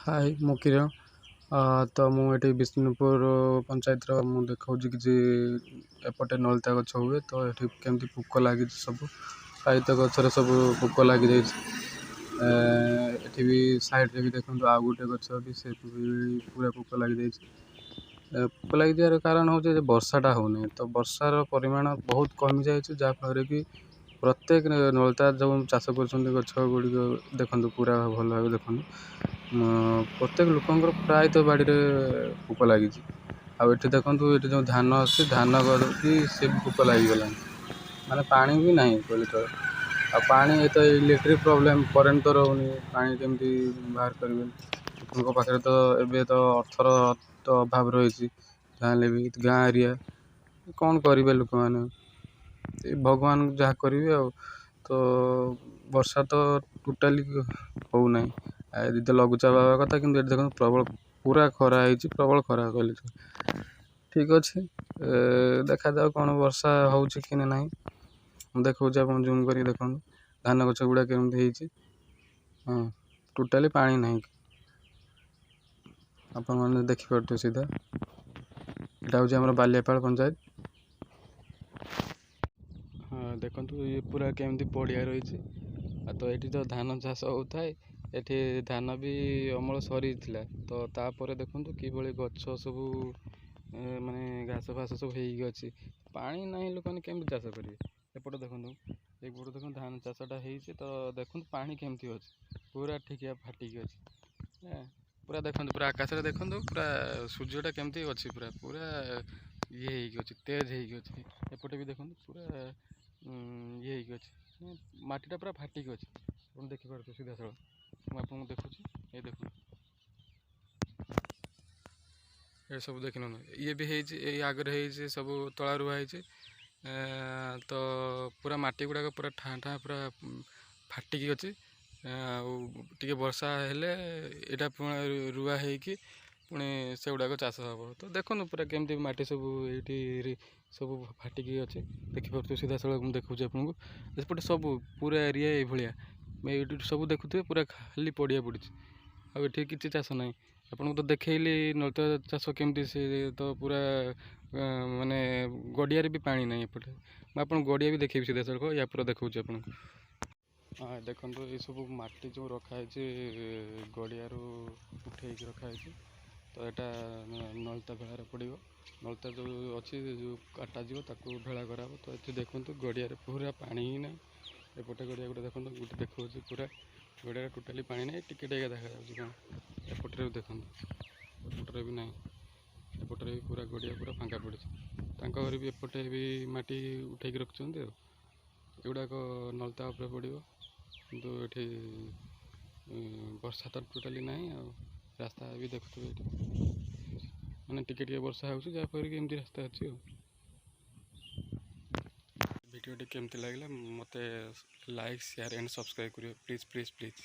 हाय ମୁଁ କିରଣ ତ ମୁଁ ଏଠି ବିଷ୍ଣୁପୁର ପଞ୍ଚାୟତର ମୁଁ ଦେଖାଉଛି କିଛି ଏପଟେ ନଳିତା ଗଛ ହୁଏ ତ ଏଠି କେମିତି ପୋକ ଲାଗିଛି ସବୁ ପ୍ରାୟତଃ ଗଛରେ ସବୁ ପୋକ ଲାଗିଯାଇଛି। ଏଠି ବି ସାଇଡ଼ରେ ବି ଦେଖନ୍ତୁ ଆଉ ଗୋଟେ ଗଛ ବି ସେ ପୁରା ପୋକ ଲାଗିଯାଇଛି। ପୋକ ଲାଗିଯିବାର କାରଣ ହେଉଛି ଯେ ବର୍ଷାଟା ହେଉନି ତ ବର୍ଷାର ପରିମାଣ ବହୁତ କମିଯାଇଛି ଯାହାଫଳରେ କି ପ୍ରତ୍ୟେକ ନଳିତା ଯେଉଁ ଚାଷ କରୁଛନ୍ତି ଗଛ ଗୁଡ଼ିକ ଦେଖନ୍ତୁ ପୁରା ଭଲ ଭାବେ ଦେଖନ୍ତୁ ପ୍ରତ୍ୟେକ ଲୋକଙ୍କର ପ୍ରାୟତଃ ବାଡ଼ିରେ ପୋକ ଲାଗିଛି। ଆଉ ଏଠି ଦେଖନ୍ତୁ ଏଠି ଯେଉଁ ଧାନ ଅଛି ଧାନ ବି ସେ ବି ପୋକ ଲାଗିଗଲାଣି ମାନେ ପାଣି ବି ନାହିଁ କହିଲେ ଚଳେ। ଆଉ ପାଣି ତ ଇଲେକ୍ଟ୍ରିକ୍ ପ୍ରୋବ୍ଲେମ୍ କରେଣ୍ଟ ତ ରହୁନି ପାଣି କେମିତି ବାହାର କରିବେ। ଲୋକଙ୍କ ପାଖରେ ତ ଏବେ ତ ଅର୍ଥର ତ ଅଭାବ ରହିଛି ଯାହାହେଲେ ବି ଗାଁ ଏରିଆ କ'ଣ କରିବେ ଲୋକମାନେ ଭଗବାନଙ୍କୁ ଯାହା କରିବେ ଆଉ। ତ ବର୍ଷା ତ ଟୋଟାଲି ହେଉନାହିଁ ଏଠି ତ ଲଘୁଚାପ ହେବା କଥା କିନ୍ତୁ ଏଠି ଦେଖନ୍ତୁ ପ୍ରବଳ ପୁରା ଖରା ହେଇଛି ପ୍ରବଳ ଖରା କହିଲେ ଠିକ୍ ଅଛି। ଦେଖାଯାଉ କ'ଣ ବର୍ଷା ହେଉଛି କି ନା ନାହିଁ ମୁଁ ଦେଖାଉଛି ଆପଣ ଜୁମ୍ କରିକି ଦେଖନ୍ତୁ ଧାନ ଗଛ ଗୁଡ଼ା କେମିତି ହେଇଛି। ହଁ ଟୋଟାଲି ପାଣି ନାହିଁ ଆପଣମାନେ ଦେଖିପାରୁଥିବେ ସିଧା ଏଇଟା ହେଉଛି ଆମର ବାଲିଆପାଳ ପଞ୍ଚାୟତ। ହଁ ଦେଖନ୍ତୁ ଇଏ ପୁରା କେମିତି ପଡ଼ିଆ ରହିଛି ଆଉ ତ ଏଠି ତ ଧାନ ଚାଷ ହେଉଥାଏ। ଏଠି ଧାନ ବି ଅମଳ ସରିଥିଲା ତ ତାପରେ ଦେଖନ୍ତୁ କିଭଳି ଗଛ ସବୁ ମାନେ ଘାସ ଫାସ ସବୁ ହେଇକି ଅଛି ପାଣି ନାହିଁ ଲୋକମାନେ କେମିତି ଚାଷ କରିବେ। ଏପଟେ ଦେଖନ୍ତୁ ଏଇପଟେ ଦେଖନ୍ତୁ ଧାନ ଚାଷଟା ହେଇଛି ତ ଦେଖନ୍ତୁ ପାଣି କେମିତି ଅଛି ପୁରା ଠିକିଆ ଫାଟିକି ଅଛି ପୁରା ଦେଖନ୍ତୁ ପୁରା ଆକାଶରେ ଦେଖନ୍ତୁ ପୁରା ସୂର୍ଯ୍ୟଟା କେମିତି ଅଛି ପୁରା ପୁରା ଇଏ ହେଇକି ଅଛି ତେଜ ହେଇକି ଅଛି। ଏପଟେ ବି ଦେଖନ୍ତୁ ପୁରା ଇଏ ହେଇକି ଅଛି ମାଟିଟା ପୁରା ଫାଟିକି ଅଛି ଆପଣ ଦେଖିପାରୁଥିବେ ସିଧାସଳଖ ମୁଁ ଆପଣଙ୍କୁ ଦେଖୁଛି ଏଇ ଦେଖନ୍ତୁ ଏସବୁ ଦେଖିନିଅନ୍ତୁ ଇଏ ବି ହେଇଛି ଏଇ ଆଗରେ ହେଇଛି ସବୁ ତଳା ରୁଆ ହେଇଛି। ତ ପୁରା ମାଟି ଗୁଡ଼ାକ ପୁରା ଠାଁ ଠାଁ ପୁରା ଫାଟିକି ଅଛି ଆଉ ଟିକେ ବର୍ଷା ହେଲେ ଏଇଟା ପୁଣି ରୁଆ ହେଇକି ପୁଣି ସେଗୁଡ଼ାକ ଚାଷ ହେବ। ତ ଦେଖନ୍ତୁ ପୁରା କେମିତି ମାଟି ସବୁ ଏଇଠି ସବୁ ଫାଟିକି ଅଛି ଦେଖିପାରୁଥିବେ ସିଧାସଳଖ ମୁଁ ଦେଖାଉଛି ଆପଣଙ୍କୁ ଏପଟେ ସବୁ ପୁରା ଏରିଆ ଏଇଭଳିଆ ଏଇଠି ସବୁ ଦେଖୁଥିବେ ପୁରା ଖାଲି ପଡ଼ିଆ ପଡ଼ିଛି ଆଉ ଏଠି କିଛି ଚାଷ ନାହିଁ। ଆପଣଙ୍କୁ ତ ଦେଖେଇଲି ନଳିତା ଚାଷ କେମିତି ସେ ତ ପୁରା ମାନେ ଗଡ଼ିଆରେ ବି ପାଣି ନାହିଁ ଏପଟେ ମୁଁ ଆପଣଙ୍କୁ ଗଡ଼ିଆ ବି ଦେଖେଇବି ସିଧାସଳଖ ୟା ପୁରା ଦେଖାଉଛି ଆପଣଙ୍କୁ। ହଁ ଦେଖନ୍ତୁ ଏସବୁ ମାଟି ଯେଉଁ ରଖାହେଇଛି ଗଡ଼ିଆରୁ ଉଠେଇକି ରଖାହେଇଛି ତ ଏଇଟା ନଳିତା ଭେଳାରେ ପଡ଼ିବ। ନଳିତା ଯେଉଁ ଅଛି ଯେଉଁ କାଟାଯିବ ତାକୁ ଭେଳା କରାହେବ ତ ଏଠି ଦେଖନ୍ତୁ ଗଡ଼ିଆରେ ପୁରା ପାଣି ହିଁ ନାହିଁ। ଏପଟେ ଗଡ଼ିଆ ଗୋଟେ ଦେଖନ୍ତୁ ଗୋଟେ ଦେଖାଉଛି ପୁରା ଗଡ଼ିଆରେ ଟୋଟାଲି ପାଣି ନାହିଁ ଟିକେ ଟିକେ ଦେଖାଯାଉଛି କ'ଣ ଏପଟରେ ବି ଦେଖନ୍ତୁ ଏପଟରେ ବି ନାହିଁ ଏପଟରେ ବି ପୁରା ଗଡ଼ିଆ ପୁରା ଫାଙ୍କା ପଡ଼ିଛି। ତାଙ୍କ ଘରେ ବି ଏପଟେ ବି ମାଟି ଉଠେଇକି ରଖୁଛନ୍ତି ଆଉ ଏଗୁଡ଼ାକ ନଳିତା ଉପରେ ପଡ଼ିବ କିନ୍ତୁ ଏଠି ବର୍ଷା ତ ଟୋଟାଲି ନାହିଁ ଆଉ ରାସ୍ତା ବି ଦେଖୁଥିବେ ଏଠି ମାନେ ଟିକେ ଟିକେ ବର୍ଷା ହେଉଛି ଯାହାଫଳରେ କି ଏମିତି ରାସ୍ତା ଅଛି ଆଉ। ଭିଡ଼ିଓଟି କେମିତି ଲାଗିଲା ମୋତେ ଲାଇକ୍ ସେୟାର ଆଣ୍ଡ ସବସ୍କ୍ରାଇବ୍ କରିବେ ପ୍ଲିଜ୍ ପ୍ଲିଜ୍ ପ୍ଲିଜ୍।